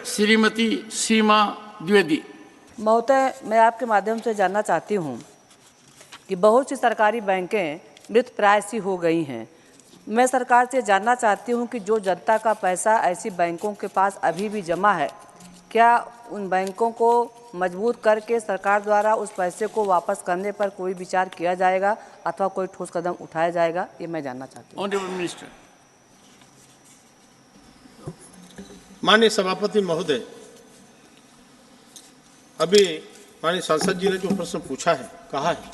श्रीमती सीमा द्विवेदी। महोदय, मैं आपके माध्यम से जानना चाहती हूं कि बहुत सी सरकारी बैंकें मृत प्राय सी हो गई हैं। मैं सरकार से जानना चाहती हूं कि जो जनता का पैसा ऐसी बैंकों के पास अभी भी जमा है, क्या उन बैंकों को मजबूत करके सरकार द्वारा उस पैसे को वापस करने पर कोई विचार किया जाएगा अथवा कोई ठोस कदम उठाया जाएगा, ये मैं जानना चाहती हूँ। Honourable minister. माननीय सभापति महोदय, अभी माननीय सांसद जी ने जो प्रश्न पूछा है, कहा है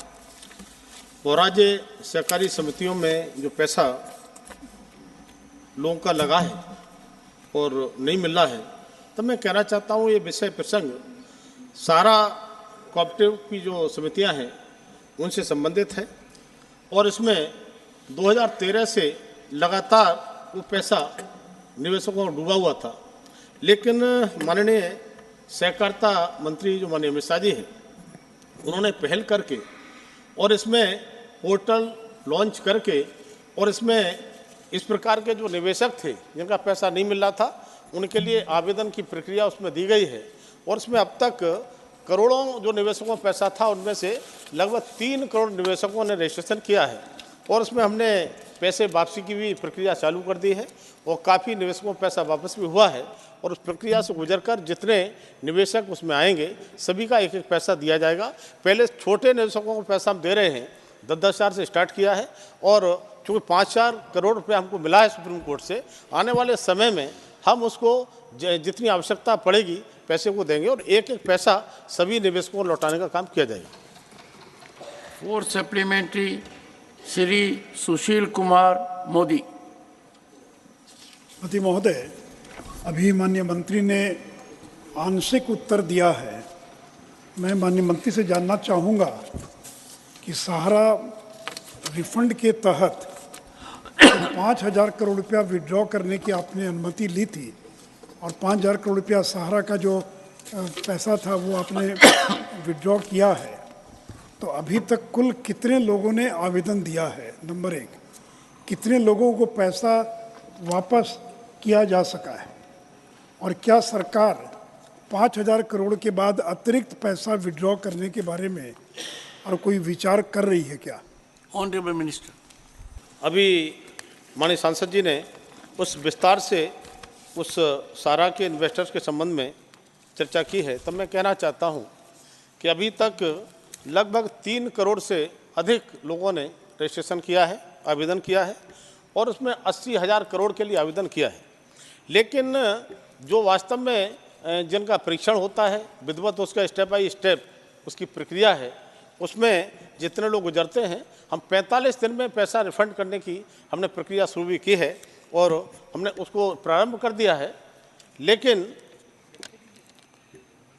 वो राज्य सहकारी समितियों में जो पैसा लोगों का लगा है और नहीं मिल रहा है, तो मैं कहना चाहता हूँ ये विषय प्रसंग सारा कोऑपरेटिव की जो समितियां हैं उनसे संबंधित है और इसमें 2013 से लगातार वो पैसा निवेशकों को डूबा हुआ था। लेकिन माननीय सहकारिता मंत्री जो माननीय अमित शाह जी हैं, उन्होंने पहल करके और इसमें पोर्टल लॉन्च करके और इसमें इस प्रकार के जो निवेशक थे जिनका पैसा नहीं मिल रहा था, उनके लिए आवेदन की प्रक्रिया उसमें दी गई है और इसमें अब तक करोड़ों जो निवेशकों का पैसा था उनमें से लगभग 3 करोड़ निवेशकों ने रजिस्ट्रेशन किया है और उसमें हमने पैसे वापसी की भी प्रक्रिया चालू कर दी है और काफ़ी निवेशकों को पैसा वापस भी हुआ है और उस प्रक्रिया से गुजरकर जितने निवेशक उसमें आएंगे सभी का एक एक पैसा दिया जाएगा। पहले छोटे निवेशकों को पैसा हम दे रहे हैं, 10-10 हज़ार से स्टार्ट किया है और चूँकि 5-4 करोड़ रुपये हमको मिला है सुप्रीम कोर्ट से, आने वाले समय में हम उसको जितनी आवश्यकता पड़ेगी पैसे को देंगे और एक एक पैसा सभी निवेशकों को लौटाने का काम किया जाएगा। 4 सप्लीमेंट्री श्री सुशील कुमार मोदी। पति महोदय, अभी माननीय मंत्री ने आंशिक उत्तर दिया है। मैं माननीय मंत्री से जानना चाहूँगा कि सहारा रिफंड के तहत 5,000 करोड़ रुपया विड्रॉ करने की आपने अनुमति ली थी और 5,000 करोड़ रुपया सहारा का जो पैसा था वो आपने विड्रॉ किया है, तो अभी तक कुल कितने लोगों ने आवेदन दिया है? नंबर 1, कितने लोगों को पैसा वापस किया जा सका है और क्या सरकार 5,000 करोड़ के बाद अतिरिक्त पैसा विड्रॉ करने के बारे में और कोई विचार कर रही है क्या? Honourable minister. अभी माननीय सांसद जी ने उस विस्तार से उस सारा के इन्वेस्टर्स के संबंध में चर्चा की है, तब मैं कहना चाहता हूं कि अभी तक लगभग 3 करोड़ से अधिक लोगों ने रजिस्ट्रेशन किया है, आवेदन किया है और उसमें 80,000 करोड़ के लिए आवेदन किया है। लेकिन जो वास्तव में जिनका परीक्षण होता है विधिवत, उसका स्टेप बाई स्टेप उसकी प्रक्रिया है, उसमें जितने लोग गुजरते हैं, हम 45 दिन में पैसा रिफंड करने की हमने प्रक्रिया शुरू भी की है और हमने उसको प्रारंभ कर दिया है। लेकिन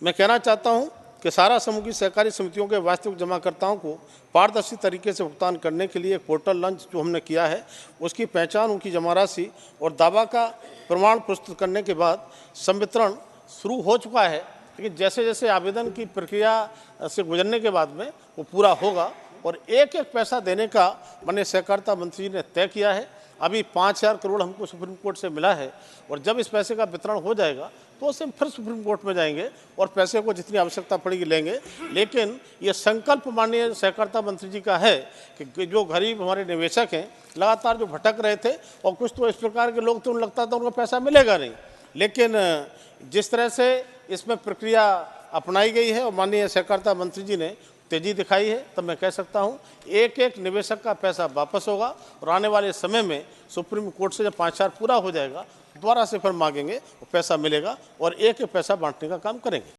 मैं कहना चाहता हूं कि सारा समूह की सहकारी समितियों के वास्तविक जमाकर्ताओं को पारदर्शी तरीके से भुगतान करने के लिए एक पोर्टल लॉन्च जो हमने किया है, उसकी पहचान, उनकी जमा राशि और दावा का प्रमाण प्रस्तुत करने के बाद संवितरण शुरू हो चुका है। लेकिन जैसे जैसे आवेदन की प्रक्रिया से गुजरने के बाद में वो पूरा होगा और एक एक पैसा देने का माननीय सहकारिता मंत्री जी ने तय किया है। अभी 5,000 करोड़ हमको सुप्रीम कोर्ट से मिला है और जब इस पैसे का वितरण हो जाएगा तो उससे फिर सुप्रीम कोर्ट में जाएंगे और पैसे को जितनी आवश्यकता पड़ेगी लेंगे। लेकिन ये संकल्प माननीय सहकारिता मंत्री जी का है कि जो गरीब हमारे निवेशक हैं, लगातार जो भटक रहे थे और कुछ तो इस प्रकार के लोग तो उन्हें लगता था उनका पैसा मिलेगा नहीं, लेकिन जिस तरह से इसमें प्रक्रिया अपनाई गई है और माननीय सहकारिता मंत्री जी ने तेजी दिखाई है, तब मैं कह सकता हूं एक एक निवेशक का पैसा वापस होगा और आने वाले समय में सुप्रीम कोर्ट से जब 5,000 पूरा हो जाएगा दोबारा से फिर मांगेंगे, पैसा मिलेगा और एक एक पैसा बांटने का काम करेंगे।